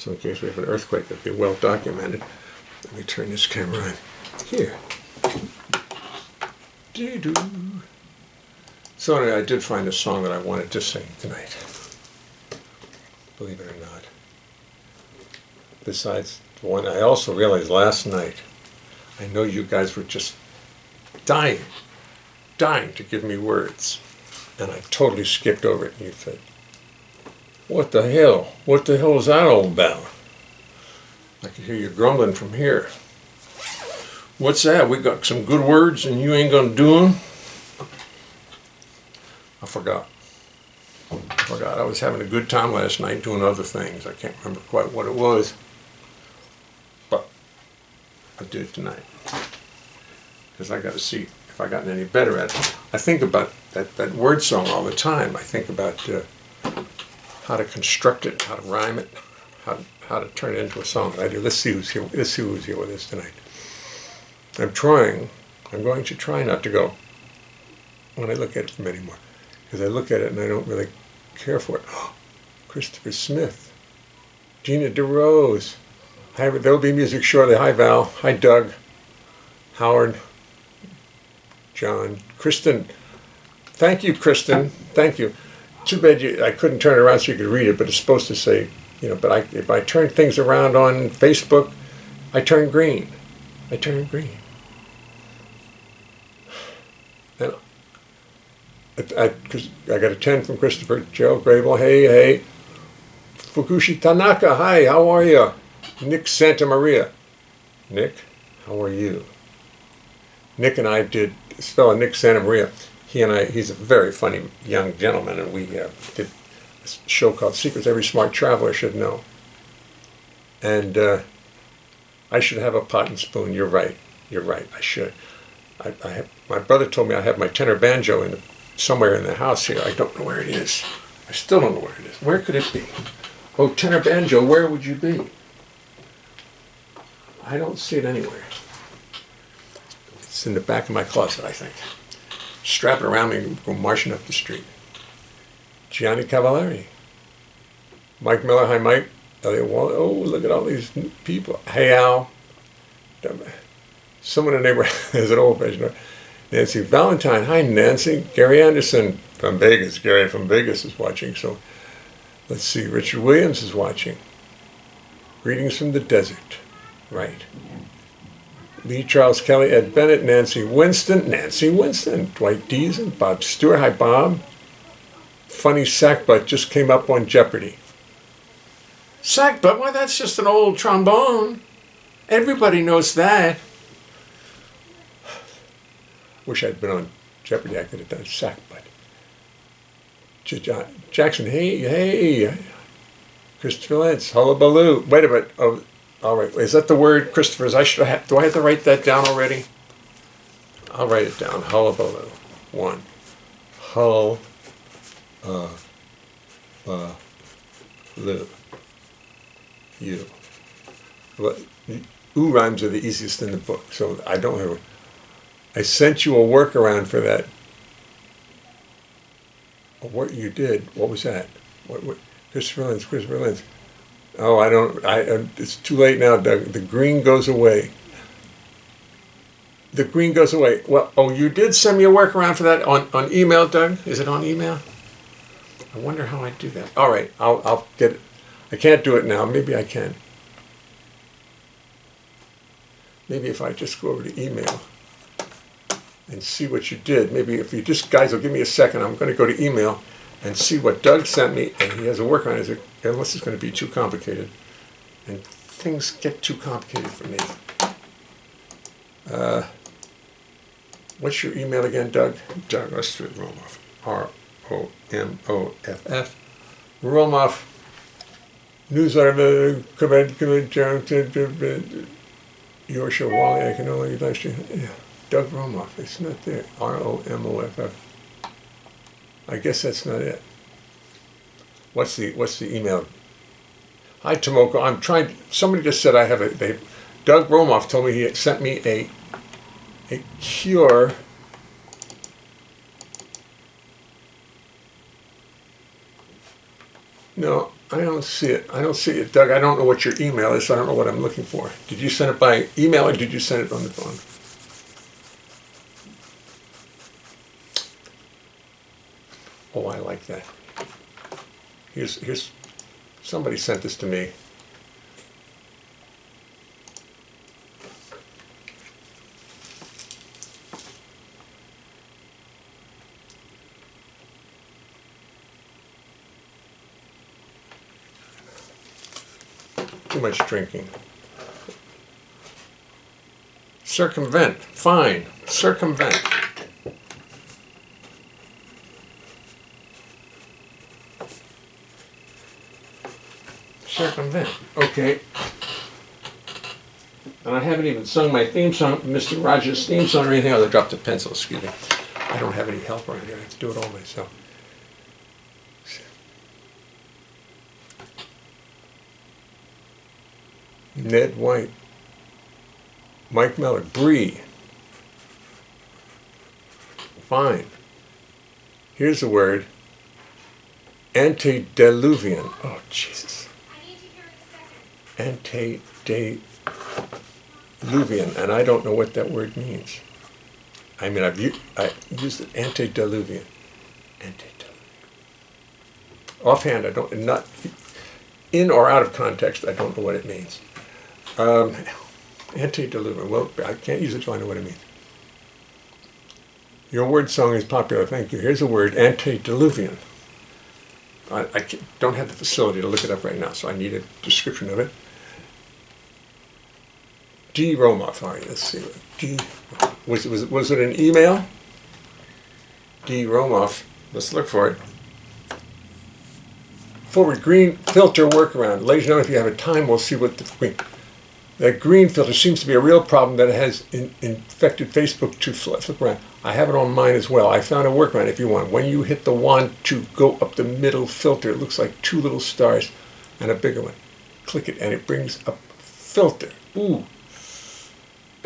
So in case we have an earthquake, that'd be well documented. Let me turn this camera on. Here. Dee-doo. So anyway, I did find a song that I wanted to sing tonight. Believe it or not. Besides the one I also realized last night, I know you guys were just dying to give me words. And I totally skipped over it. And you said, what the hell? What the hell is that all about? I could hear you grumbling from here. What's that? We got some good words and you ain't gonna do them? I forgot. I was having a good time last night doing other things. I can't remember quite what it was. But I did it tonight. Because I got to see if I gotten any better at it. I think about that word song all the time. I think about how to construct it, how to rhyme it, how to turn it into a song. I do. Let's see who's here. Let's see who's here with us tonight. I'm going to try not to go when I look at it from anymore. Because I look at it and I don't really care for it. Oh, Christopher Smith. Gina DeRose. There'll be music shortly. Hi, Val. Hi, Doug. Howard. John. Kristen. Thank you, Kristen. Thank you. Too bad I couldn't turn it around so you could read it, but it's supposed to say, but if I turn things around on Facebook, I turn green. I turn green. And because I got a 10 from Christopher. Joe Grable, hey. Fukushi Tanaka, hi, how are you? Nick Santa Maria. Nick, how are you? Nick and I did, this fellow Nick Santa Maria, he's a very funny young gentleman, and we did a show called Secrets Every Smart Traveler Should Know. And I should have a pot and spoon. You're right, I should. My brother told me I have my tenor banjo somewhere in the house here. I don't know where it is. I still don't know where it is. Where could it be? Oh, tenor banjo, where would you be? I don't see it anywhere. It's in the back of my closet, I think. Strap it around me and go marching up the street. Gianni Cavallari. Mike Miller, hi Mike. Elliot Waller, oh, look at all these people. Hey Al. Someone in the neighborhood has an old-fashioned. Nancy Valentine, hi Nancy. Gary Anderson from Vegas. Gary from Vegas is watching, so let's see. Richard Williams is watching. Greetings from the desert. Right. Lee Charles Kelly, Ed Bennett, Nancy Winston, Dwight Deason, Bob Stewart, hi Bob. Funny Sackbutt just came up on Jeopardy. Sackbutt, why that's just an old trombone. Everybody knows that. Wish I'd been on Jeopardy, I could have done Sackbutt. Jackson, hey. Christopher Lentz, hullabaloo. Wait a minute. Oh, all right. Is that the word, Christopher's? Do I have to write that down already? I'll write it down. Hullabaloo. 1. Loo. You. Well, ooh rhymes are the easiest in the book, so I don't have. I sent you a workaround for that. What you did? What was that? What? Christopher Lentz. Oh, I don't. It's too late now, Doug. The green goes away. The green goes away. Well, oh, you did send me a workaround for that on email, Doug. Is it on email? I wonder how I do that. All right, I'll get it. I can't do it now. Maybe I can. Maybe if I just go over to email and see what you did. Maybe if you just, guys, will give me a second. I'm going to go to email and see what Doug sent me, and he has a workaround. Unless it's going to be too complicated. And things get too complicated for me. What's your email again, Doug? Doug, let's do it, Romoff. R-O-M-O-F-F. Romoff. Newsletter, your show, Wally, I can only live stream. Yeah, Doug Romoff, it's not there. R-O-M-O-F-F. I guess that's not it. What's the email? Hi, Tomoko. I'm trying. Somebody just said I have Doug Romoff told me he had sent me a cure. No, I don't see it. I don't see it, Doug. I don't know what your email is, so I don't know what I'm looking for. Did you send it by email or did you send it on the phone? Oh, I like that. Here's somebody sent this to me. Too much drinking. Circumvent. Fine. Circumvent. Circumvent. Okay. And I haven't even sung my theme song, Mr. Rogers' theme song or anything. I dropped a pencil, excuse me. I don't have any help around here. I have to do it all myself. Ned White. Mike Miller. Bree. Fine. Here's the word. Antediluvian. Oh, Jesus. Antediluvian. And I don't know what that word means. I mean, I used it. Antediluvian. Antediluvian. Offhand, I don't, not in or out of context, I don't know what it means. Antediluvian. Well, I can't use it until I know what it means. Your word song is popular. Thank you. Here's a word, antediluvian. I don't have the facility to look it up right now, so I need a description of it. D. Romoff. All right, let's see. D. Was it an email? D. Romoff. Let's look for it. Forward green filter workaround. Ladies and gentlemen, if you have a time, we'll see what the green. That green filter seems to be a real problem that has infected Facebook to flip around. I have it on mine as well. I found a workaround if you want. When you hit the wand to go up the middle filter, it looks like two little stars and a bigger one. Click it and it brings up filter. Ooh.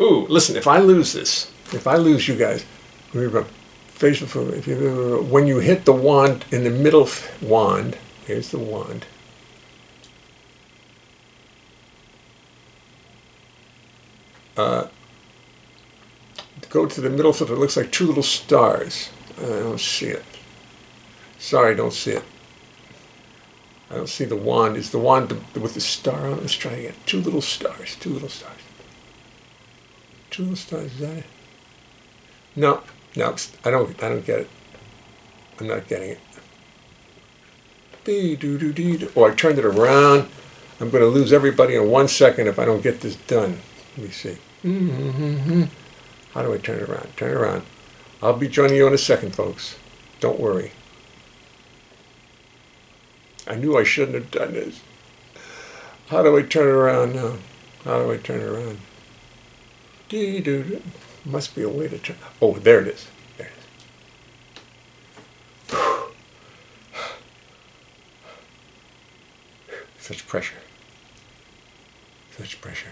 Ooh, listen, if I lose this, if I lose you guys, remember, Facebook, when you hit the wand in the middle wand, here's the wand. Go to the middle filter. It looks like two little stars. I don't see it. Sorry, I don't see it. I don't see the wand. Is the wand with the star on it? Let's try again. Two little stars. Two little stars. Two little stars. Is that it? No, no. I don't get it. I'm not getting it. Oh, I turned it around. I'm going to lose everybody in 1 second if I don't get this done. Let me see. How do I turn it around? Turn it around. I'll be joining you in a second, folks. Don't worry. I knew I shouldn't have done this. How do I turn it around now? How do I turn it around? Must be a way to turn. Oh, there it is. There it is. Such pressure. Such pressure.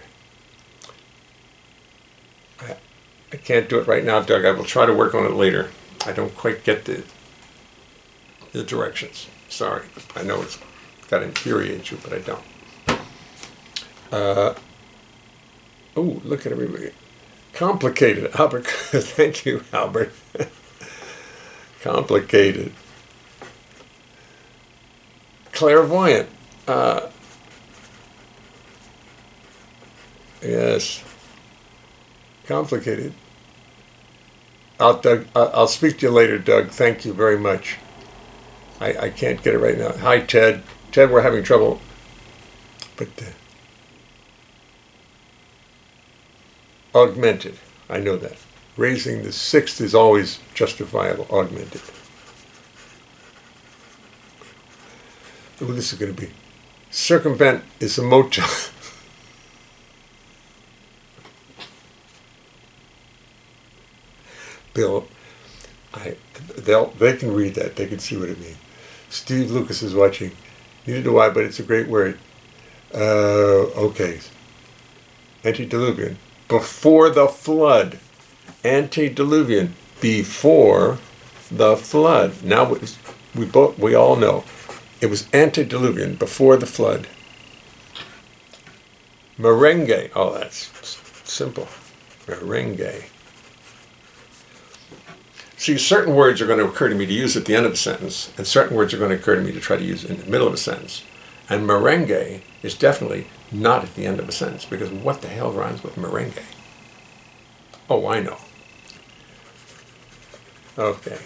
I can't do it right now, Doug. I will try to work on it later. I don't quite get the directions. Sorry. I know it's got to infuriate you, but I don't. Oh, look at everybody. Complicated. Albert. Thank you, Albert. Complicated. Clairvoyant. Yes. Complicated. I'll speak to you later, Doug. Thank you very much. I can't get it right now. Hi, Ted. Ted, we're having trouble. But augmented. I know that. Raising the sixth is always justifiable. Augmented. Oh, this is going to be. Circumvent is a motel. Bill, they can read that. They can see what it means. Steve Lucas is watching. Neither do I, but it's a great word. Okay. Antediluvian. Before the flood. Antediluvian. Before the flood. Now we all know. It was antediluvian, before the flood. Merengue. Oh, that's simple. Merengue. See, certain words are going to occur to me to use at the end of a sentence, and certain words are going to occur to me to try to use in the middle of a sentence. And merengue is definitely not at the end of a sentence, because what the hell rhymes with merengue? Oh, I know. Okay,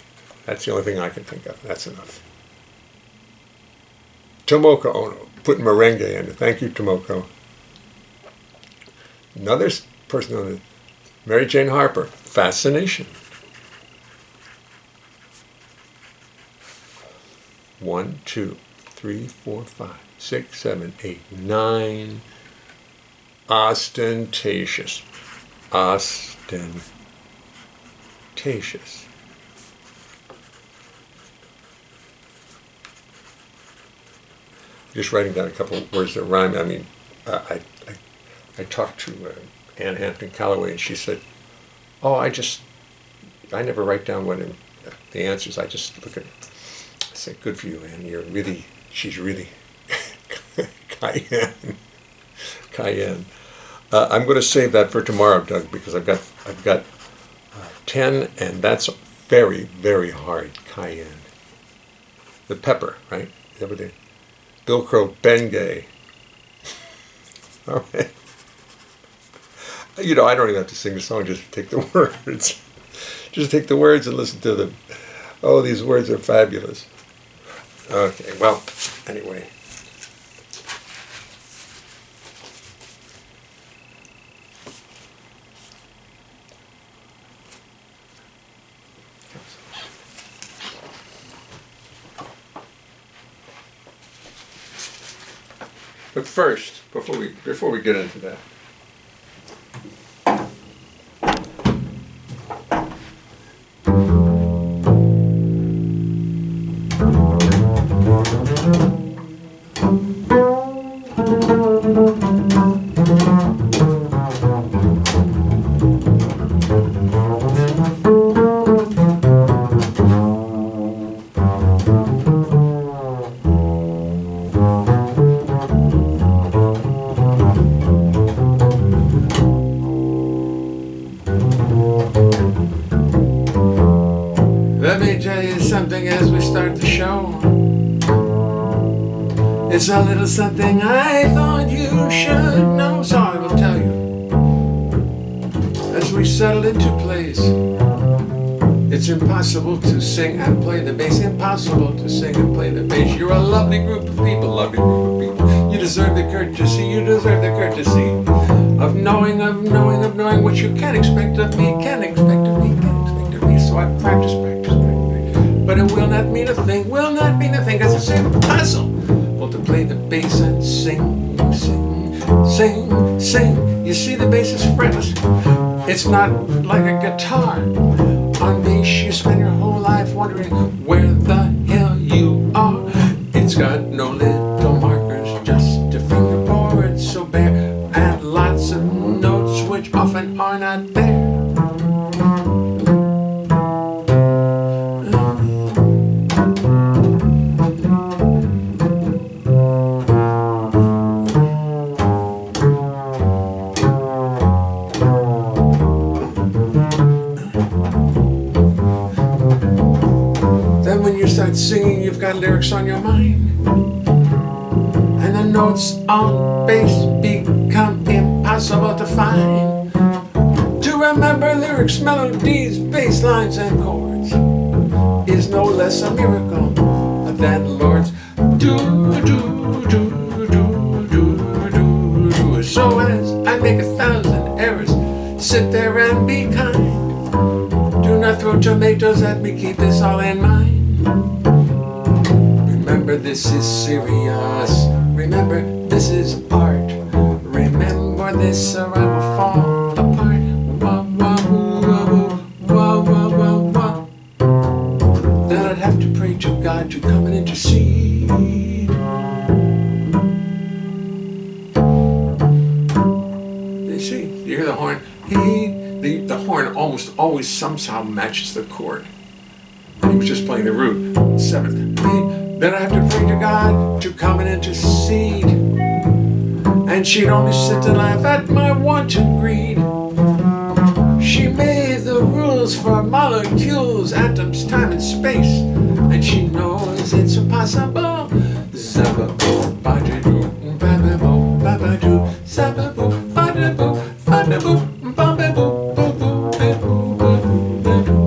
that's the only thing I can think of. That's enough. Tomoko Ono, put merengue in it. Thank you, Tomoko. Another person known as Mary Jane Harper, fascination. 1, 2, 3, 4, 5, 6, 7, 8, 9. Ostentatious. Ostentatious. Just writing down a couple of words that rhyme. I mean, I talked to Ann Hampton Calloway, and she said, "Oh, I never write down the answers. I just look at." I said, "Good for you, Ann. She's really cayenne." I'm going to save that for tomorrow, Doug, because I've got 10, and that's very, very hard. Cayenne. The pepper, right? Is that what they? Bill Crow, Bengay. All right. I don't even have to sing the song, just take the words. Just take the words and listen to them. Oh, these words are fabulous. Okay, well, anyway. But first, before we get into that, let me tell you something as we start the show. It's a little something I thought you should know, so I will tell you. As we settle into place, it's impossible to sing and play the bass. Impossible to sing and play the bass. You're a lovely group of people, lovely group of people. You deserve the courtesy, you deserve the courtesy of knowing what you can expect of me, can expect of me. So I practice. But it will not mean a thing, cause it's impossible to play the bass and sing. You see, the bass is fretless. It's not like a guitar. On bass you spend your whole life wondering where the hell you are. It's got no little markers, just a fingerboard so bare, and lots of notes which often are not there. Singing, you've got lyrics on your mind, and the notes on bass become impossible to find. To remember lyrics, melodies, bass lines, and chords is no less a miracle than Lord's do. So as I make 1,000 errors, sit there and be kind. Do not throw tomatoes at me, keep this all in mind. Remember, this is serious. Remember, this is art. Remember this, or I will fall apart. Then I'd have to pray to God to come and intercede. You see, you hear the horn? The horn almost always somehow matches the chord. He was just playing the root, 7th. Then I have to pray to God to come and intercede. And she'd only sit and laugh at my wanton greed. She made the rules for molecules, atoms, time and space, and she knows it's impossible. Zababoo, ba-da-doo, ba-ba-boo, ba-ba-doo, zababoo, ba-da-boo, ba-da-boo, ba-ba-boo, boo-boo, boo-boo.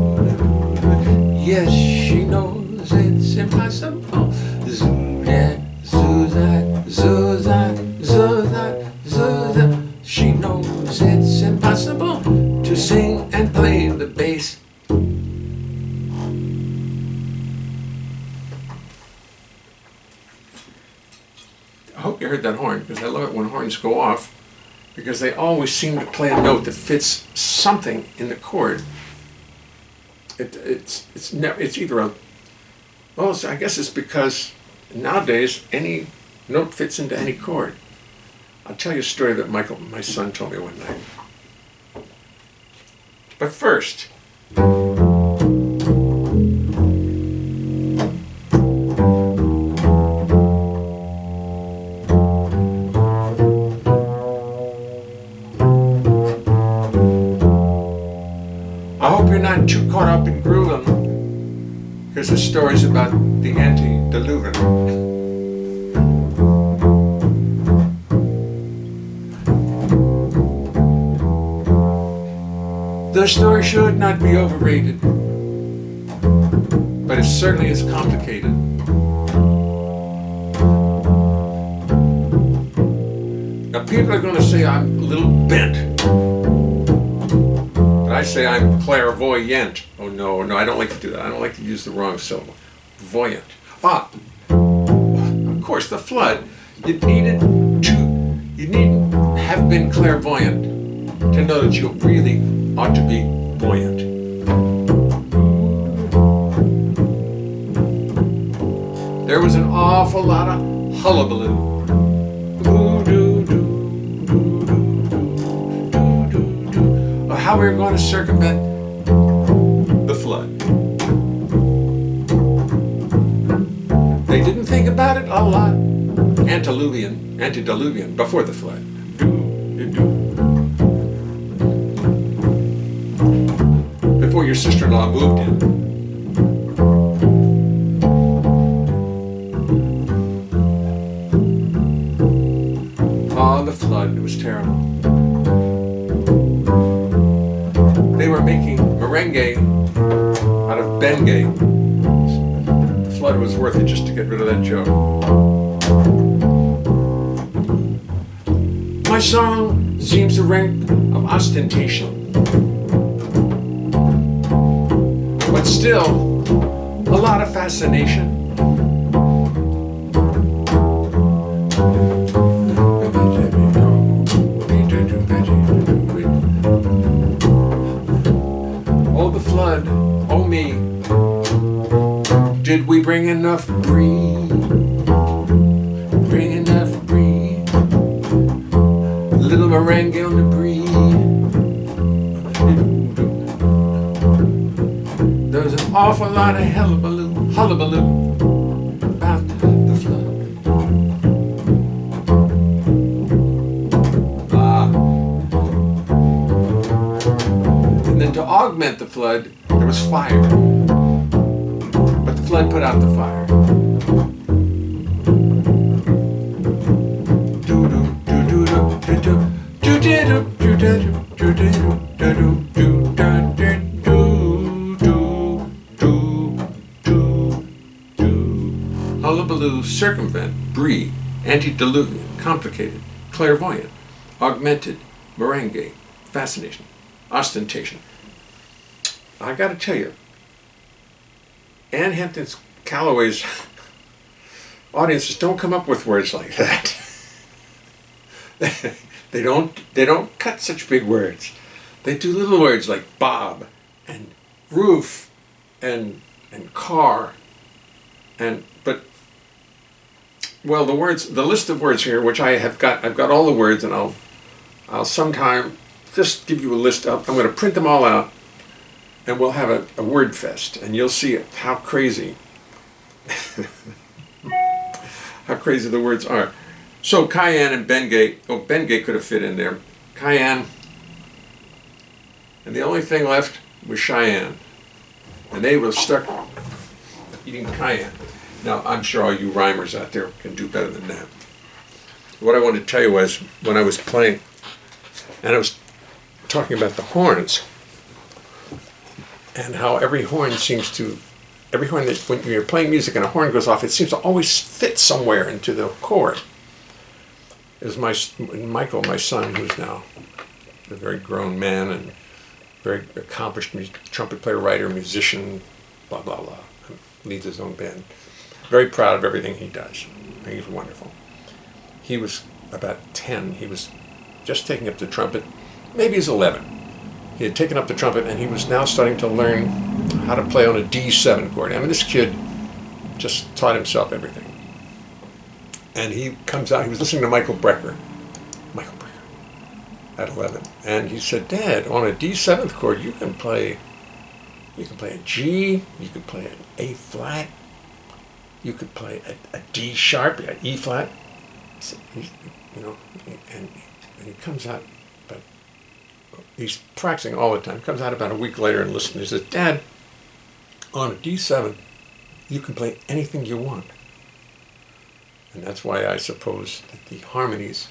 Yes, she knows it's impossible. Zoo-dat, zoo-dat, zoo-dat, zoo-dat, zoo-dat. She knows it's impossible to sing and play the bass. I hope you heard that horn, because I love it when horns go off, because they always seem to play a note that fits something in the chord. It's either a, well, I guess it's because nowadays any note fits into any chord. I'll tell you a story that Michael, my son, told me one night. But first, I hope you're not too caught up in grooving, because the story's about the antediluvian. The story should not be overrated, but it certainly is complicated. Now people are going to say I'm a little bent, but I say I'm clairvoyant. Oh no, I don't like to do that. I don't like to use the wrong syllable. Voyant. Of course, the flood. You needn't have been clairvoyant to know that you really ought to be buoyant. There was an awful lot of hullabaloo. Of how we were going to circumvent the flood. They didn't think about it a lot. Antediluvian, before the flood. Before your sister-in-law moved in. Oh, the flood, it was terrible. They were making merengue out of Bengay. The flood was worth it just to get rid of that joke. My song seems to rank of ostentation. But still, a lot of fascination. Oh, the flood, oh me, did we bring enough brie? Bring enough brie? Little merengue on the brie. There's an awful lot of hullabaloo about the flood. And then to augment the flood, there was fire. But the flood put out the fire. Hullabaloo, circumvent, brie, antediluvian, complicated, clairvoyant, augmented, merengue, fascination, ostentation. I gotta tell you, Ann Hampton's Calloway's audiences don't come up with words like that. They don't cut such big words. They do little words like bob and roof and car but well, the list of words here, which I've got all the words, and I'll sometime just give you a list up. I'm going to print them all out, and we'll have a word fest, and you'll see how crazy crazy the words are. So Cayenne and Bengay, Bengay could have fit in there. Cayenne, and the only thing left was Cheyenne. And they were stuck eating cayenne. Now, I'm sure all you rhymers out there can do better than that. What I wanted to tell you was, when I was playing, and I was talking about the horns, and how every horn that, when you're playing music and a horn goes off, it seems to always fit somewhere into the chord. It was Michael, my son, who's now a very grown man and very accomplished trumpet player, writer, musician, blah, blah, blah. Leads his own band. Very proud of everything he does. I think he's wonderful. He was about 10. He was just taking up the trumpet. Maybe he's 11. He had taken up the trumpet, and he was now starting to learn how to play on a D7 chord. I mean, this kid just taught himself everything. And he comes out, he was listening to Michael Brecker at 11. And he said, Dad, on a D7th chord, you can play a G, you could play an A flat, you could play a D sharp, an E flat. I said, and he comes out, but he's practicing all the time. Comes out about a week later and listens. He says, Dad, on a D7, you can play anything you want. And that's why I suppose that the harmonies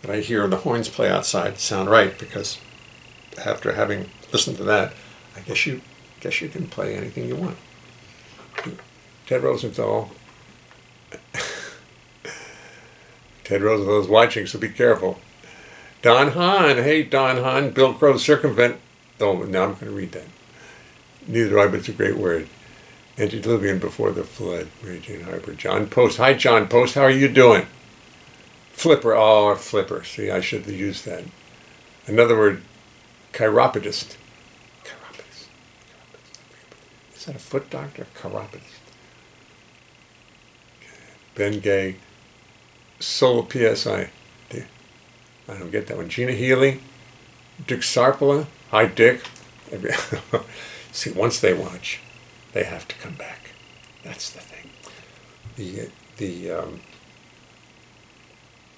that I hear the horns play outside sound right, because after having listened to that, I guess you can play anything you want. Ted Rosenthal's watching, so be careful. Don Hahn, hey Don Hahn, Bill Crow circumvent. Oh, now I'm going to read that. Neither do I, but it's a great word. Antediluvian before the flood. Mary Jane Harper. John Post. Hi, John Post. How are you doing? Flipper. Oh, a flipper. See, I should have used that. Another word, chiropodist. Chiropodist. Is that a foot doctor? Chiropodist. Ben Gay. Solo PSI. I don't get that one. Gina Healy. Dick Sarpola. Hi, Dick. See, once they watch, they have to come back. That's the thing. The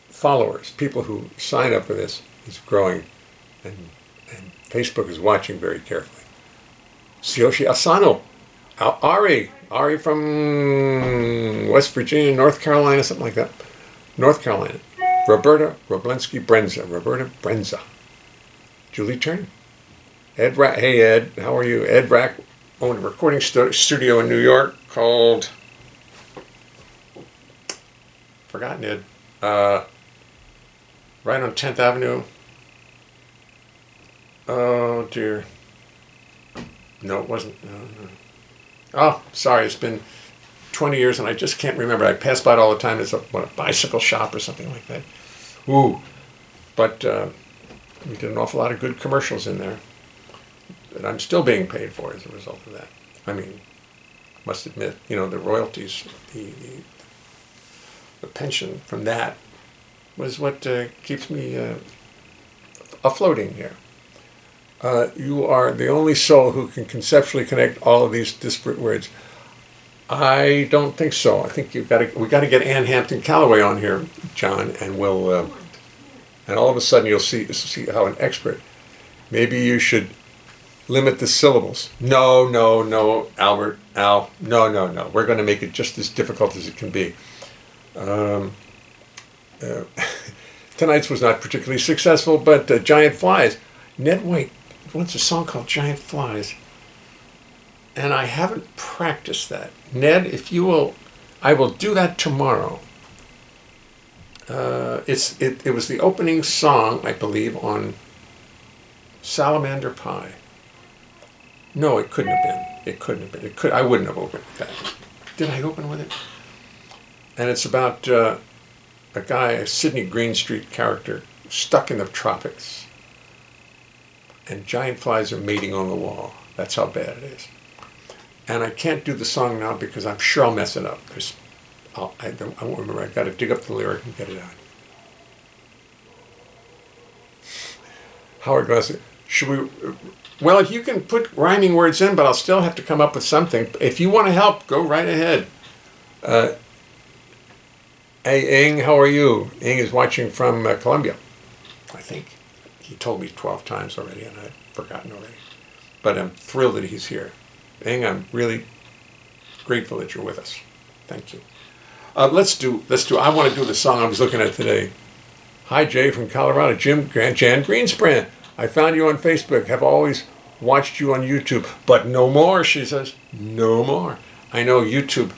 followers, people who sign up for this, is growing, and Facebook is watching very carefully. Tsuyoshi Asano, Ari from West Virginia, North Carolina, something like that. North Carolina. Roberta Brenza. Julie Turner. Ed Rack, hey Ed, how are you? Ed Rack owned a recording studio in New York called, forgotten Ed, right on 10th Avenue. Oh dear. No, it wasn't. No. Oh, sorry, it's been 20 years and I just can't remember. I pass by it all the time. It's a bicycle shop or something like that. Ooh. But we did an awful lot of good commercials in there that I'm still being paid for as a result of that. I mean, must admit, the royalties, the pension from that was what keeps me afloating here. You are the only soul who can conceptually connect all of these disparate words. I don't think so. I think we got to get Ann Hampton Calloway on here, John, and we'll and all of a sudden you'll see how an expert. Maybe you should limit the syllables. No, Albert, Al, no. We're going to make it just as difficult as it can be. Tonight's was not particularly successful, but Giant Flies. Ned White wants a song called Giant Flies. And I haven't practiced that. Ned, if you will, I will do that tomorrow. It was the opening song, I believe, on Salamander Pie. No, it couldn't have been. I wouldn't have opened with that. Did I open with it? And it's about a guy, a Sidney Greenstreet character, stuck in the tropics. And giant flies are mating on the wall. That's how bad it is. And I can't do the song now because I'm sure I'll mess it up. I won't remember. I've got to dig up the lyric and get it out. Howard Glass, should we... Well, you can put rhyming words in, but I'll still have to come up with something. If you want to help, go right ahead. Hey, Ing, how are you? Ing is watching from Colombia, I think. He told me 12 times already, and I've forgotten already. But I'm thrilled that he's here. Ing, I'm really grateful that you're with us. Thank you. Let's do, I want to do the song I was looking at today. Hi, Jay from Colorado. Jan Greenspan. I found you on Facebook. Have always watched you on YouTube. But no more, she says. No more. I know YouTube.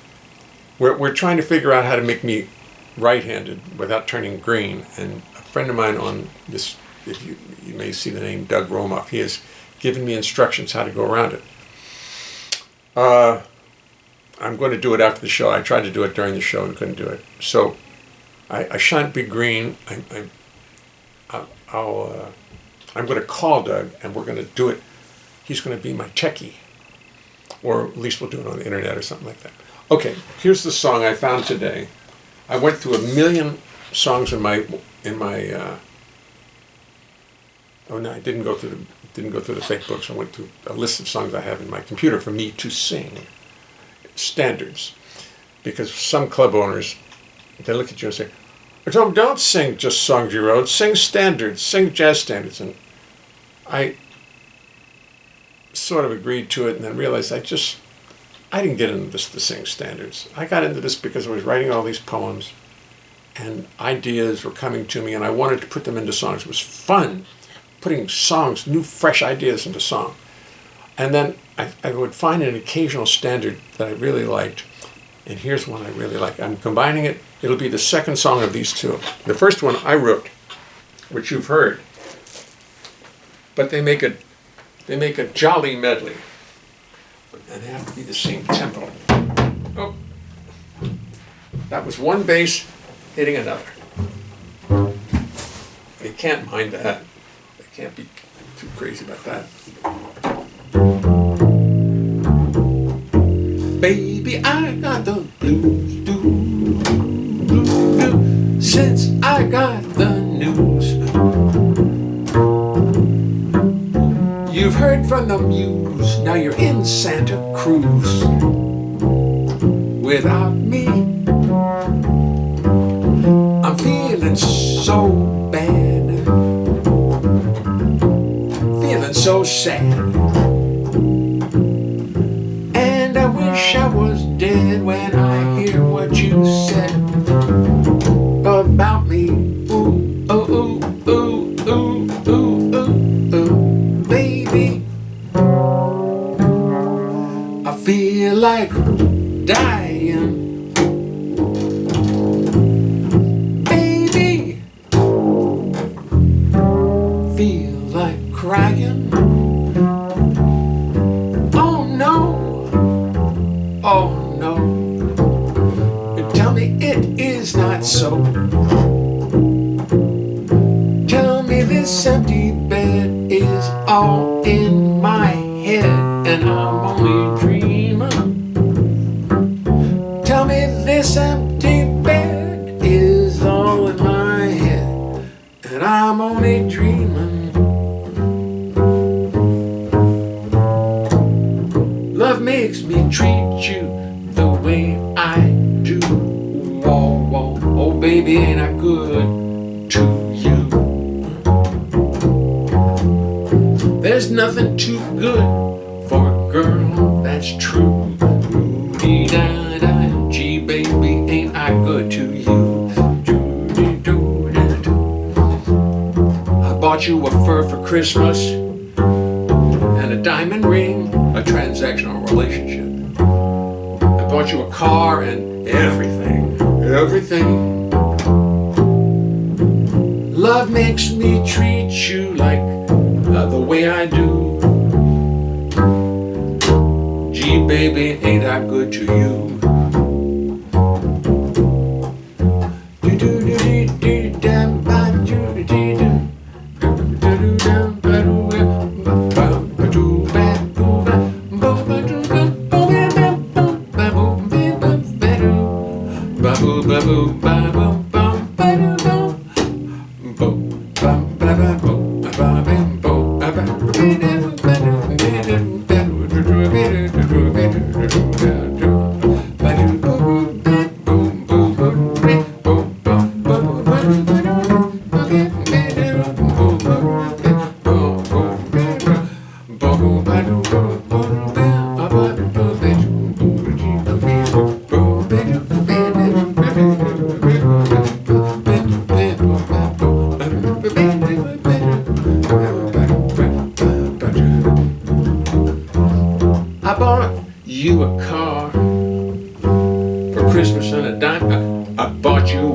We're trying to figure out how to make me right-handed without turning green. And a friend of mine on this, if you may see the name Doug Romoff, he has given me instructions how to go around it. I'm going to do it after the show. I tried to do it during the show and couldn't do it. So I shan't be green. I'm going to call Doug, and we're going to do it. He's going to be my techie, or at least we'll do it on the internet or something like that. Okay, here's the song I found today. I went through 1 million songs in my. Oh no, I didn't go through the fake books. I went through a list of songs I have in my computer for me to sing. Standards, because some club owners, they look at you and say, don't sing just songs you wrote, sing standards, sing jazz standards. And I sort of agreed to it and then realized I didn't get into this to sing standards. I got into this because I was writing all these poems and ideas were coming to me and I wanted to put them into songs. It was fun putting songs, new fresh ideas into song. And then I would find an occasional standard that I really liked. And here's one I really like. I'm combining it. It'll be the second song of these two. The first one I wrote, which you've heard. But they make a jolly medley. And they have to be the same tempo. Oh. That was one bass hitting another. They can't mind that. They can't be too crazy about that. Baby, I got the blues, since I got the news. You've heard from the muse, now you're in Santa Cruz. Without me, I'm feeling so bad, feeling so sad. I was dead when I hear what you said about me. Ooh, ooh, ooh, ooh, ooh, ooh, ooh, ooh. Baby, I feel like dying. Baby, feel like crying. Oh no, tell me it is not so. Tell me this empty bed is all in my head and I'm only dreaming. Tell me this empty bed is all in my head and I'm only dreaming. Love makes me treat you the way I do. Whoa, whoa, oh baby, ain't I good to you? There's nothing too good for a girl, that's true. Dee-da-da, gee baby, ain't I good to you? I bought you a fur for Christmas and a diamond ring, a transactional relationship. I bought you a car and everything. Love makes me treat you like the way I do. Gee, baby, ain't I good to you?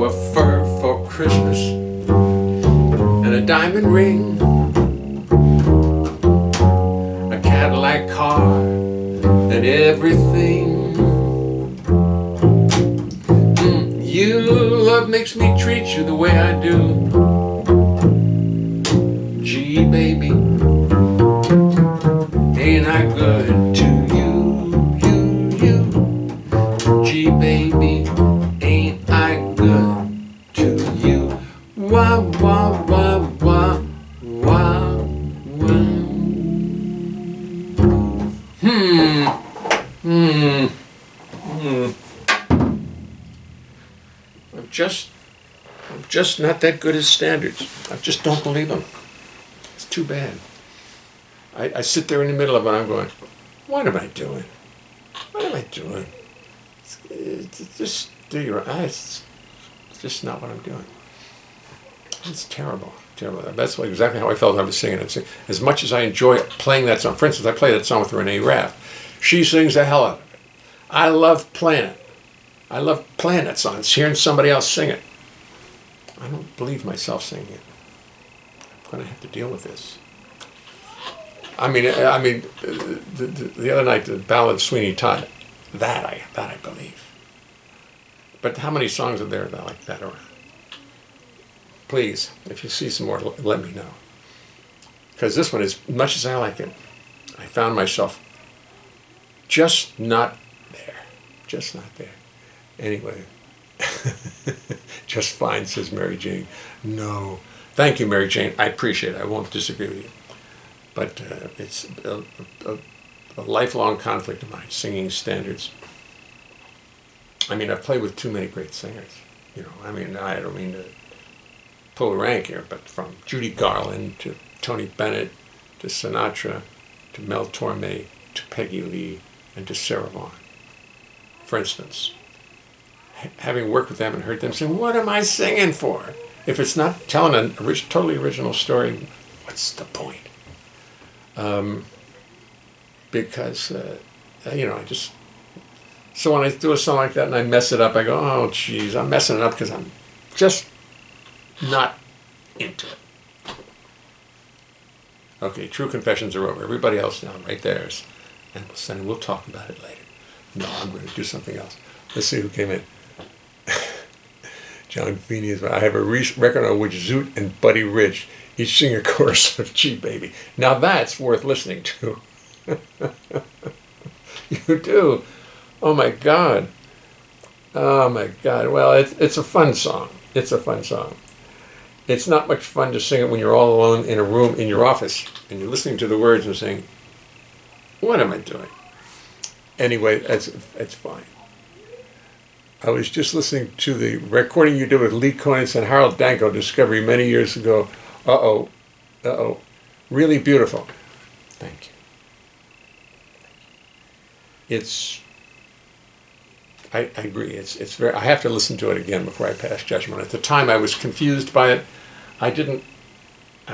a fur for Christmas and a diamond ring, a Cadillac car and everything. You, love makes me treat you the way I do. Gee, baby, ain't I good to you? Gee, baby, ain't I good to you? Wah, wah, wah, wah, wah, wah. I'm just not that good at standards. I just don't believe them. It's too bad. I sit there in the middle of it and I'm going, what am I doing? What am I doing? Just do your eyes. It's just not what I'm doing. It's terrible, terrible. That's exactly how I felt when I was singing it. As much as I enjoy playing that song, for instance, I play that song with Renee Raff. She sings the hell out of it. I love playing it. I love playing that song. It's hearing somebody else sing it. I don't believe myself singing it. I'm going to have to deal with this. I mean, the other night, the ballad of Sweeney Todd, that I believe. But how many songs are there like that around? Please, if you see some more, let me know. Because this one, as much as I like it, I found myself just not there. Just not there. Anyway, just fine, says Mary Jane. No. Thank you, Mary Jane. I appreciate it. I won't disagree with you. But it's a lifelong conflict of mine, singing standards. I mean, I've played with too many great singers. You know, I mean, I don't mean to pull a rank here, but from Judy Garland to Tony Bennett to Sinatra to Mel Torme to Peggy Lee and to Sarah Vaughan. For instance, having worked with them and heard them sing, what am I singing for? If it's not telling a totally original story, what's the point? Because, I just... So when I do a song like that and I mess it up, I go, oh, geez, I'm messing it up because I'm just not into it. Okay, true confessions are over. Everybody else now, write theirs. And we'll talk about it later. No, I'm going to do something else. Let's see who came in. John Feeney is. I have a record on which Zoot and Buddy Rich each sing a chorus of Gee Baby. Now that's worth listening to. You do. Oh my God. Oh my God. Well, it's a fun song. It's a fun song. It's not much fun to sing it when you're all alone in a room in your office and you're listening to the words and saying, what am I doing? Anyway, it's fine. I was just listening to the recording you did with Lee Konitz and Harold Danko, Discovery, many years ago. Uh-oh. Really beautiful. Thank you. I agree. It's very. I have to listen to it again before I pass judgment. At the time, I was confused by it. I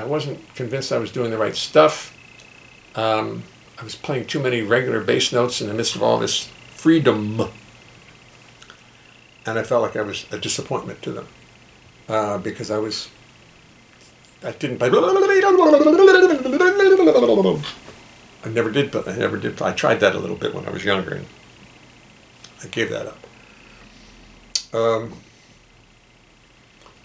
wasn't convinced I was doing the right stuff. I was playing too many regular bass notes in the midst of all this freedom. And I felt like I was a disappointment to them. Because I didn't play. I never did. I tried that a little bit when I was younger, and I gave that up.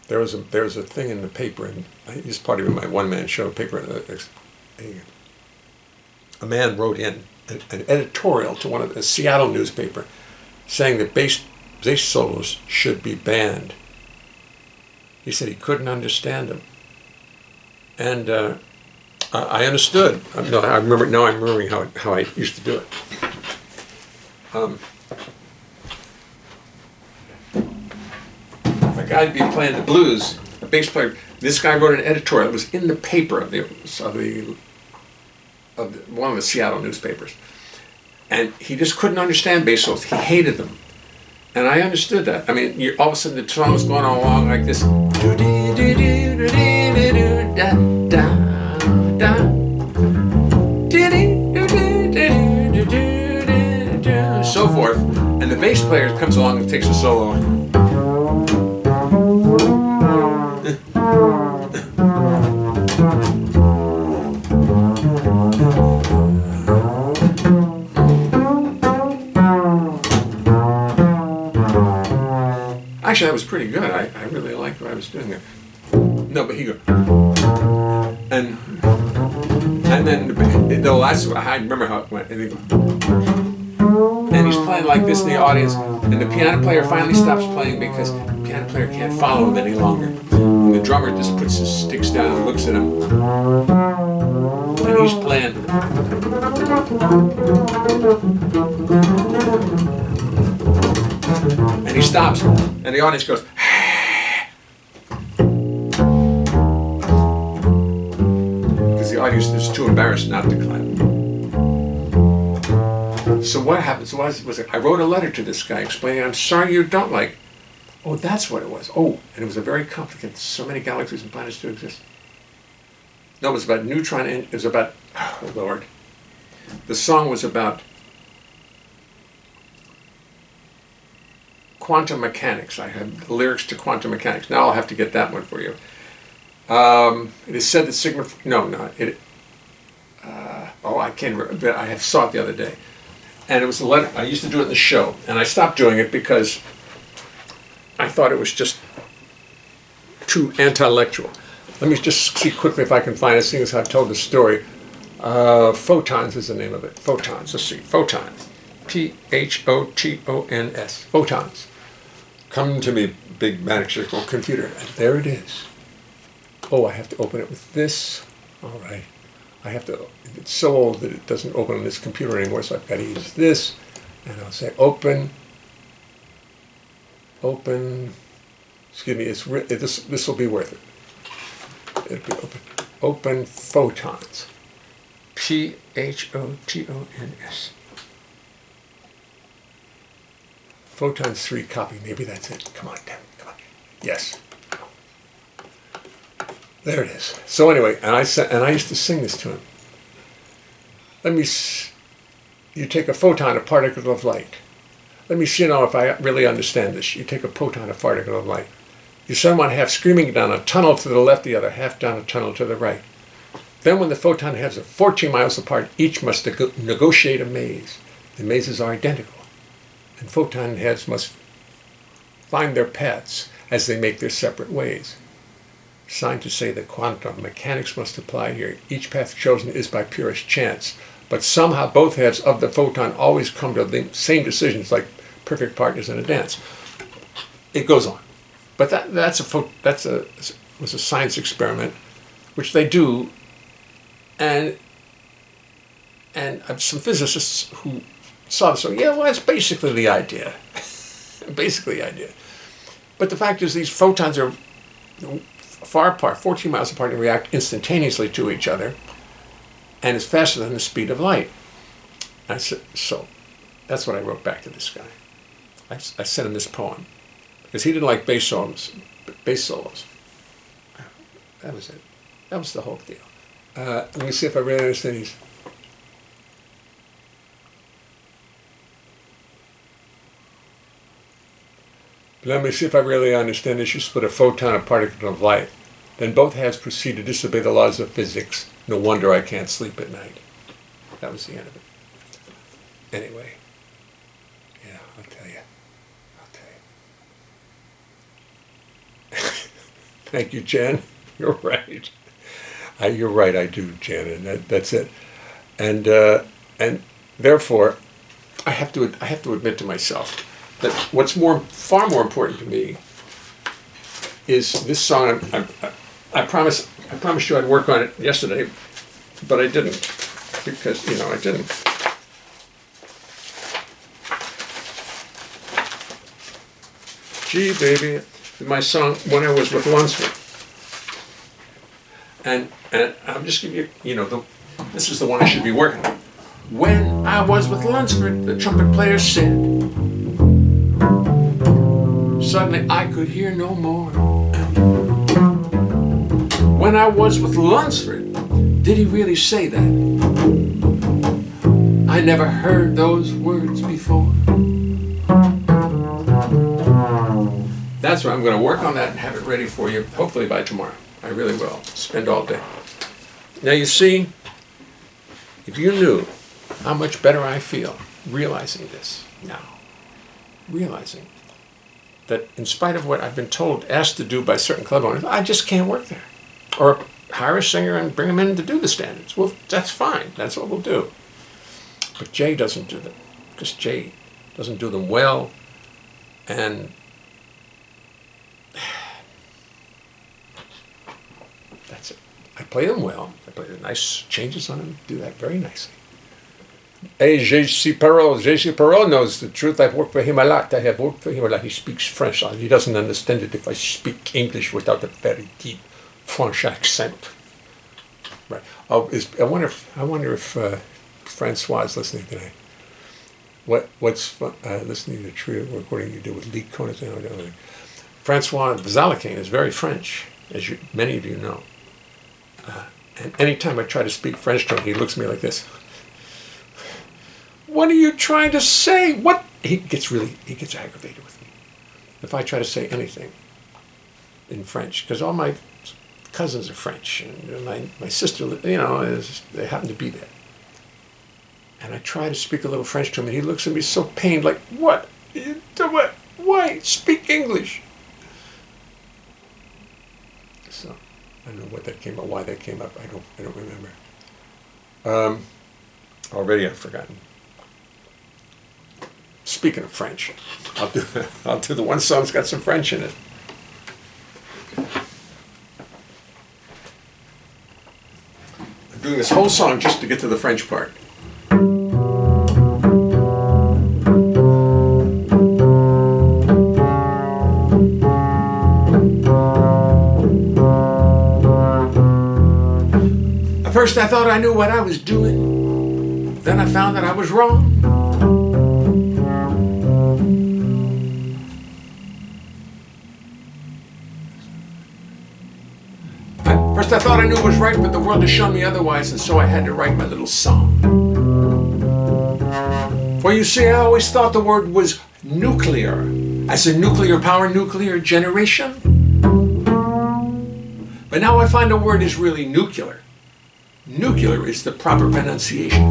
There was a thing in the paper, and it's part of my one-man show paper. A man wrote in an editorial to one of the Seattle newspaper, saying that bass solos should be banned. He said he couldn't understand them, and I understood. No, I remember. Now I'm remembering how I used to do it. A guy'd be playing the blues. A bass player. This guy wrote an editorial. It was in the paper of one of the Seattle newspapers, and he just couldn't understand bass solos. He hated them. And I understood that. I mean, all of a sudden the song was going along like this. So forth. And the bass player comes along and takes a solo. like what I was doing there. No, but he goes, and then the last, I remember how it went, and he goes, and he's playing like this in the audience, and the piano player finally stops playing because the piano player can't follow him any longer. And the drummer just puts his sticks down and looks at him, and he's playing. And he stops, and the audience goes, because the audience is too embarrassed not to clap. So what happened was I wrote a letter to this guy explaining, I'm sorry you don't like. Oh, that's what it was. Oh, and it was a very complicated, so many galaxies and planets do exist. No, it was about neutron, it was about, oh Lord. The song was about quantum mechanics. I had the lyrics to quantum mechanics. Now I'll have to get that one for you. It is said that sigma, I can't remember, but I saw it the other day. And it was a letter, I used to do it in the show, and I stopped doing it because I thought it was just too intellectual. Let me just see quickly if I can find it, seeing as I've told the story. Photons is the name of it. Photons, let's see, Photons. Photons. Photons. Come to me, big magical computer. And there it is. Oh, I have to open it with this. All right. I have to, it's so old that it doesn't open on this computer anymore, so I've got to use this. And I'll say open, excuse me, this will be worth it. It'll be open Photons. Photons. Photons 3 copy, maybe that's it. Come on, damn it, come on. Yes. There it is. So anyway, and I used to sing this to him. You take a photon, a particle of light. Let me see if I really understand this. You take a photon, a particle of light. You send one half screaming down a tunnel to the left, the other half down a tunnel to the right. Then when the photon halves are 14 miles apart, each must negotiate a maze. The mazes are identical. And photon halves must find their paths as they make their separate ways. Signed to say that quantum mechanics must apply here. Each path chosen is by purest chance. But somehow both halves of the photon always come to the same decisions, like perfect partners in a dance. It goes on. But that was a science experiment, which they do, and some physicists who saw this, so yeah, well, that's basically the idea. Basically the idea. But the fact is these photons are far apart, 14 miles apart, and react instantaneously to each other, and it's faster than the speed of light. I said, so that's what I wrote back to this guy. I sent him this poem, because he didn't like bass solos. That was it. That was the whole deal. Let me see if I really understand these. Let me see if I really understand this. You split a photon, a particle of light. Then both halves proceed to disobey the laws of physics. No wonder I can't sleep at night. That was the end of it. Anyway. Yeah, I'll tell you. Thank you, Jen. You're right. You're right, I do, Jen, and that's it. And therefore, I have to admit to myself that what's far more important to me is this song. I promised you I'd work on it yesterday, but I didn't, because I didn't. Gee, baby, my song When I Was with Lunsford, and I'll just give you, this is the one I should be working on. When I was with Lunsford, the trumpet player said. Suddenly I could hear no more. When I was with Lunsford, did he really say that? I never heard those words before. That's why I'm going to work on that and have it ready for you, hopefully by tomorrow. I really will. Spend all day. Now you see, if you knew how much better I feel realizing this now, realizing that in spite of what I've been told, asked to do by certain club owners, I just can't work there. Or hire a singer and bring him in to do the standards. Well, that's fine. That's what we'll do. But Jay doesn't do them, because Jay doesn't do them well, and that's it. I play them well. I play the nice changes on them, do that very nicely. Hey, J.C. Perot knows the truth. I've worked for him a lot. I have worked for him a lot. He speaks French. He doesn't understand it if I speak English without a very deep French accent. Right. I wonder if Francois is listening today. What's listening to the trio recording you did with Lee Conan? Francois Zalakane is very French, as many of you know. And anytime I try to speak French to him, he looks at me like this. What are you trying to say? What? He gets aggravated with me if I try to say anything in French, because all my cousins are French, and my sister, they happen to be there. And I try to speak a little French to him, and he looks at me so pained, like, what? Why? Speak English. So, I don't know why that came up. I don't remember. Already I've forgotten. Speaking of French, I'll do the one song that's got some French in it. I'm doing this whole song just to get to the French part. At first I thought I knew what I was doing. Then I found that I was wrong. First I thought I knew it was right, but the world has shown me otherwise, and so I had to write my little song. For you see, I always thought the word was nuclear, as in nuclear power, nuclear generation. But now I find the word is really nuclear. Nuclear is the proper pronunciation.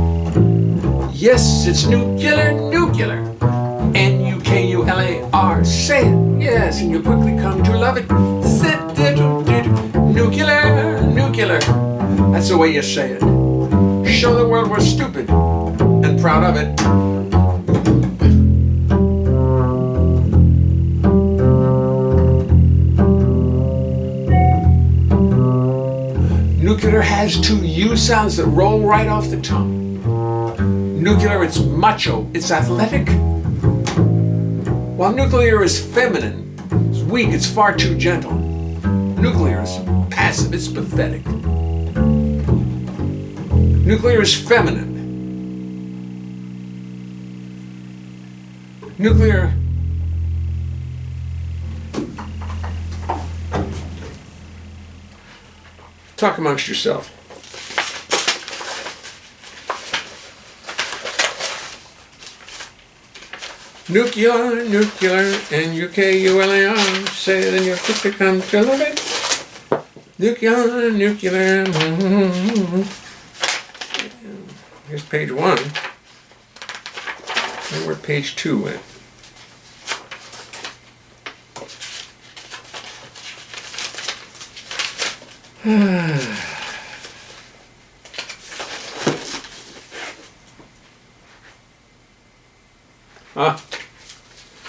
Yes, it's nuclear. N-U-K-U-L-A-R, say it, yes, and you'll quickly come to love it. Nuclear, that's the way you say it. Show the world we're stupid and proud of it. Nuclear has two U sounds that roll right off the tongue. Nuclear, it's macho, it's athletic. While nuclear is feminine, it's weak, it's far too gentle. Nuclear is passive, it's pathetic. Nuclear is feminine. Nuclear talk amongst yourself. Nuclear, N-U-K-U-L-A-R, say it and you'll quickly come to love it. Nuclear. Here's page 1. And where page 2 went.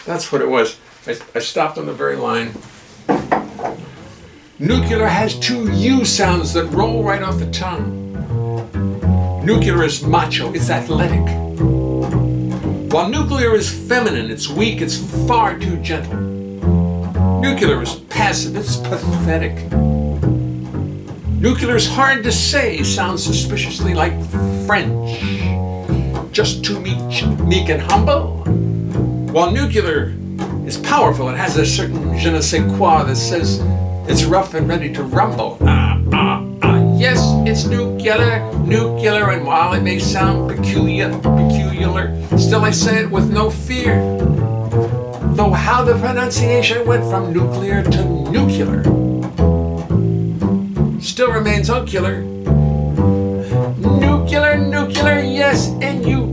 That's what it was. I stopped on the very line. Nuclear has two U sounds that roll right off the tongue. Nuclear is macho, it's athletic. While nuclear is feminine, it's weak, it's far too gentle. Nuclear is passive, it's pathetic. Nuclear is hard to say, sounds suspiciously like French. Just too meek and humble. While nuclear is powerful, it has a certain je ne sais quoi that says it's rough and ready to rumble. Yes, it's nuclear, and while it may sound peculiar, still I say it with no fear. Though how the pronunciation went from nuclear to nuclear still remains uncular. Nuclear, yes, N-U-K-U-L-A-R.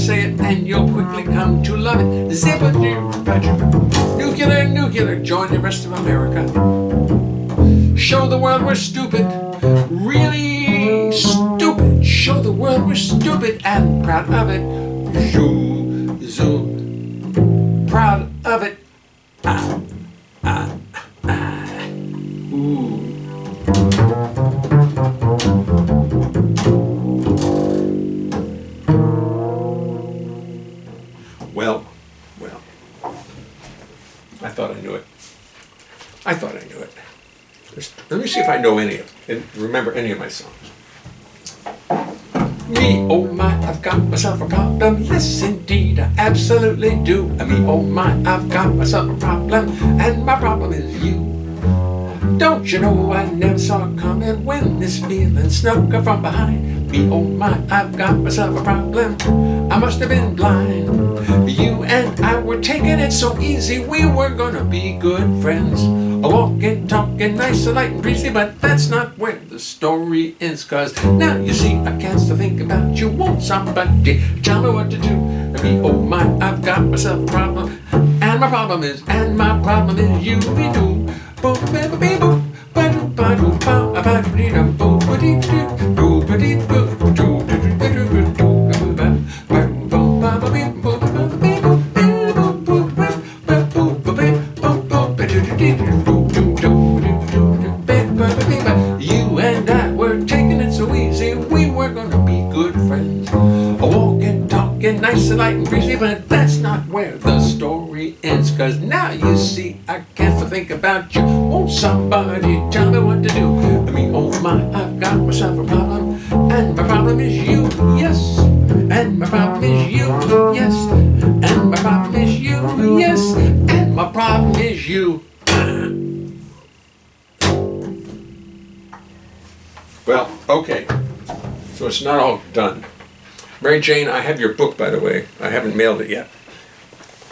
say it and you'll quickly come to love it. Nucular, nuclear, join the rest of America. Show the world we're stupid, really stupid. Show the world we're stupid and proud of it. Proud of it. Ooh. Well, I thought I knew it. Let me see if I know any of it, and remember any of my songs. Me, oh my, I've got myself a problem. Yes, indeed, I absolutely do. Me, oh my, I've got myself a problem, and my problem is you. Don't you know I never saw it coming when this feeling snuck up from behind? Me, oh my, I've got myself a problem. I must have been blind. You and I were taking it so easy, we were gonna be good friends. Walking, talking, nice and light and breezy, but that's not where the story ends. Cause now you see, I can't still think about you. Won't somebody tell me what to do? Me, oh my, I've got myself a problem, and my problem is you. Me do. Boop, boop, boop, boop, ba-doo, ba-doo, ba, ba-doo-dee-doo, boop, ba-dee-doo, boop, ba-dee-doo, doo, doo-doo-doo-doo-doo, doo, ba, ba-doo, boop, ba-ba-beep, boop, ba-ba-beep, boop, boop, boop, boop, boop, boop, ba-beep, boop, boop, ba-doo-doo-doo-doo, doo, doo, doo-doo-doo-doo, ba-ba-beep. You and I were taking it so easy, we were gonna be good friends. Walking, talking, nice and light and breezy, but that's not where the story ends. Cause now you see, I can't still think about you. Won't somebody tell me what to do? I mean, oh my, I've got myself a problem, and my problem is you, yes. And my problem is you, yes. And my problem is you, yes. And my problem is you. Well, okay. So it's not all done. Mary Jane, I have your book, by the way. I haven't mailed it yet.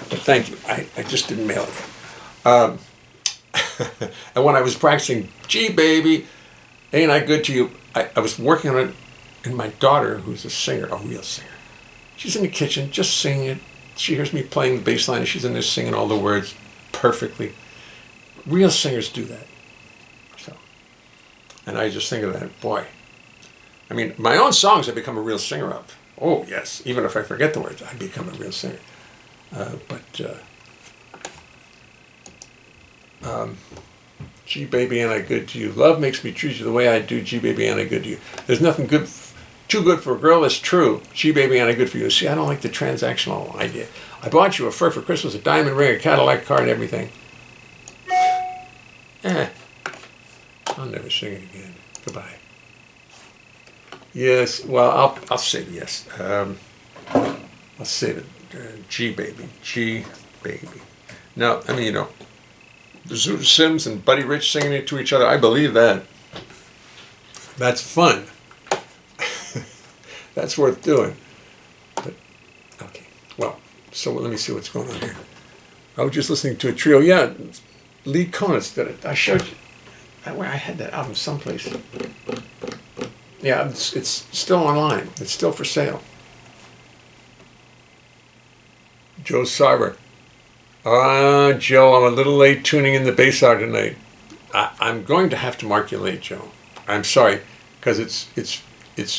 But thank you. I just didn't mail it. And when I was practicing, gee, baby, ain't I good to you? I was working on it, and my daughter, who's a singer, a real singer, she's in the kitchen just singing it. She hears me playing the bass line, and she's in there singing all the words perfectly. Real singers do that. So, and I just think of that, boy. I mean, my own songs I become a real singer of. Oh, yes. Even if I forget the words, I become a real singer. Gee, baby, ain't I good to you? Love makes me treat you the way I do. Gee, baby, ain't I good to you? There's nothing good, too good for a girl that's true. Gee, baby, ain't I good for you? See, I don't like the transactional idea. I bought you a fur for Christmas, a diamond ring, a Cadillac car, and everything. I'll never sing it again. Goodbye. Yes, well, I'll save it, yes. I'll save it. G baby. No, I mean, you know, the Zoot Sims and Buddy Rich singing it to each other, I believe that. That's fun. That's worth doing. But, okay. Well, so let me see what's going on here. I was just listening to a trio. Yeah, Lee Konitz did it. I showed you. I had that album someplace. Yeah, it's still online. It's still for sale. Joe Sarver. Joe, I'm a little late tuning in the bass hour tonight. I'm going to have to mark you late, Joe. I'm sorry, because it's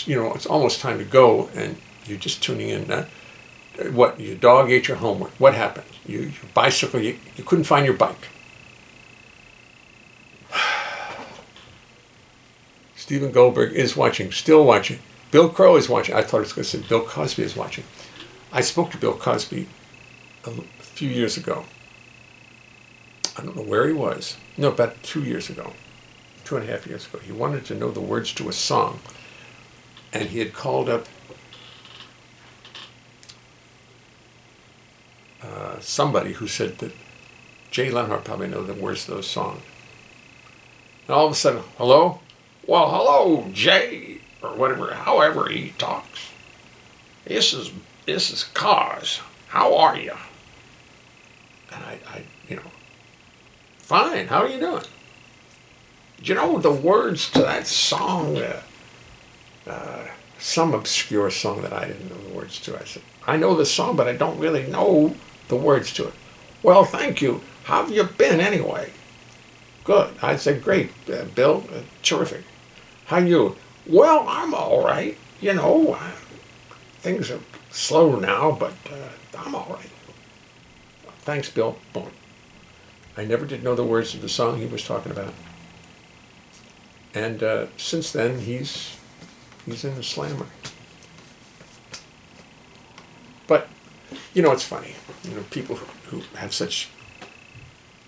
you know, it's almost time to go, and you're just tuning in. What, your dog ate your homework? What happened? Your bicycle, you couldn't find your bike. Stephen Goldberg is watching, still watching. Bill Crow is watching. I thought it was going to say Bill Cosby is watching. I spoke to Bill Cosby a few years ago. I don't know where he was. No, about 2 years ago. 2.5 years ago. He wanted to know the words to a song. And he had called up somebody who said that Jay Leonhart probably knows the words to those songs. And all of a sudden, hello? Well, hello, Jay, or whatever, however he talks. This is Cause. How are you? And I you know, fine, how are you doing? Do you know the words to that song, some obscure song that I didn't know the words to. I said, I know the song, but I don't really know the words to it. Well, thank you. How have you been anyway? Good. I said, great, Bill. Terrific. How you? Well, I'm all right. You know, things are slow now, but I'm all right. Thanks, Bill. Boom. I never did know the words of the song he was talking about. And since then, he's in the slammer. But, you know, it's funny. You know, people who have such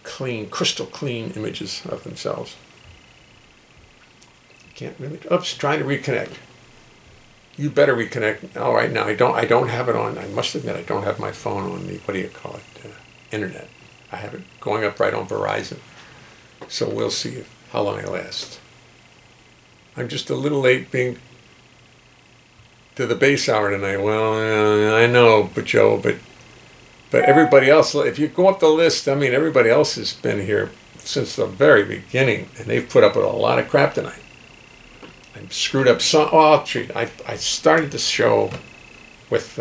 clean, crystal clean images of themselves. Can't really. Oops, trying to reconnect. You better reconnect. All right, now I don't have it on. I must admit I don't have my phone on the, what do you call it, internet. I have it going up right on Verizon. So we'll see how long I last. I'm just a little late being to the base hour tonight. Well, I know, but Joe, but everybody else, if you go up the list, I mean, everybody else has been here since the very beginning, and they've put up with a lot of crap tonight. I screwed up some. Oh, I started the show with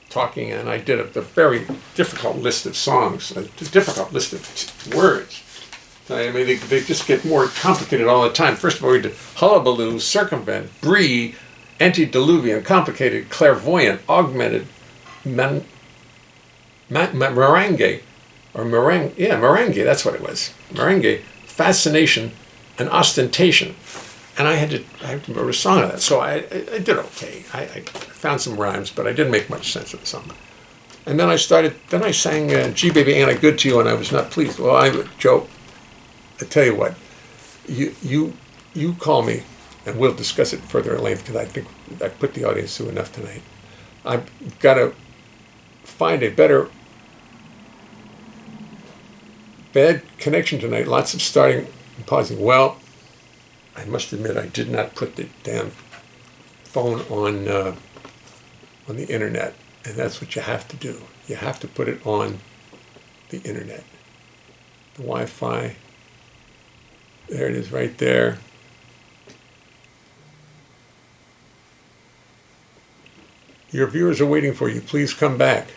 talking, and I did a very difficult list of songs, a difficult list of words. I mean, they just get more complicated all the time. First of all, we did hullabaloo, circumvent, brie, antediluvian, complicated, clairvoyant, augmented, merengue, or meringue, yeah, merengue, that's what it was. Merengue, fascination, and ostentation. And I had to write a song of that. So I did okay. I found some rhymes, but I didn't make much sense of the song. And then I sang Gee Baby Ain't I Good to You, and I was not pleased. Well, Joe, I tell you what, you call me, and we'll discuss it further at length, because I think I put the audience through enough tonight. I've got to find a better bad connection tonight. Lots of starting and pausing. Well, I must admit I did not put the damn phone on the internet, and that's what you have to do. You have to put it on the internet. The Wi-Fi. There it is, right there. Your viewers are waiting for you. Please come back.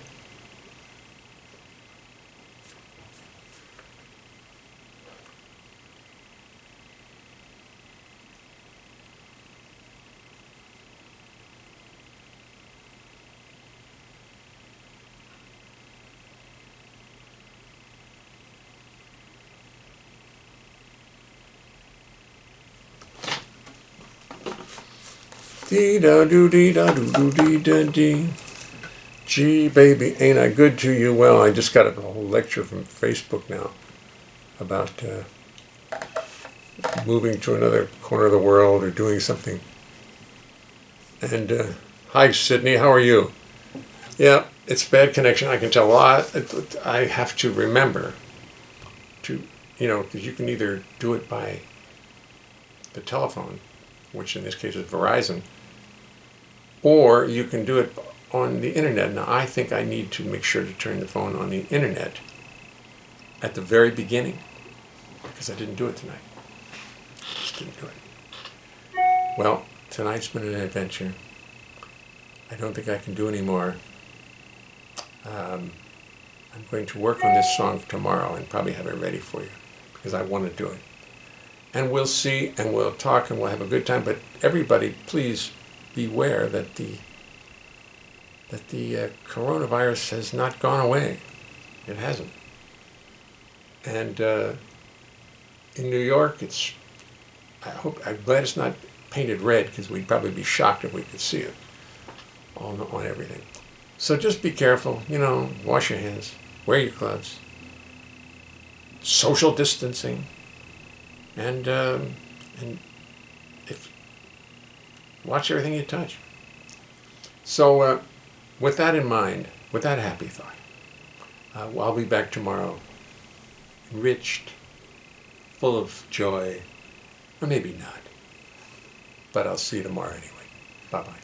Dee da doo dee da doo doo dee da dee. Gee, baby, ain't I good to you? Well, I just got a whole lecture from Facebook now about moving to another corner of the world or doing something. And hi, Sydney, how are you? Yeah, it's bad connection. I can tell. Well, I have to remember to, because you can either do it by the telephone, which in this case is Verizon, or you can do it on the internet. Now, I think I need to make sure to turn the phone on the internet at the very beginning, because I didn't do it tonight. Just didn't do it. Well, tonight's been an adventure. I don't think I can do any more. I'm going to work on this song tomorrow and probably have it ready for you, because I want to do it. And we'll see, and we'll talk, and we'll have a good time. But everybody, please beware that the coronavirus has not gone away. It hasn't. And in New York, I'm glad it's not painted red, because we'd probably be shocked if we could see it on everything. So just be careful, wash your hands, wear your gloves, social distancing, and watch everything you touch. So with that in mind, with that happy thought, I'll be back tomorrow, enriched, full of joy, or maybe not. But I'll see you tomorrow anyway. Bye-bye.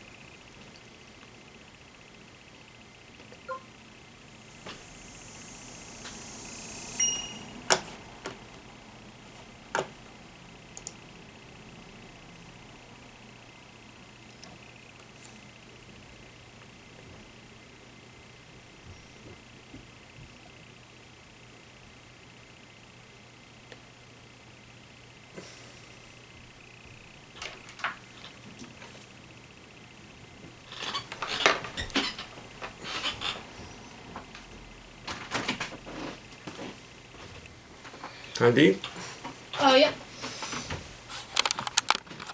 How deep? Oh, yeah.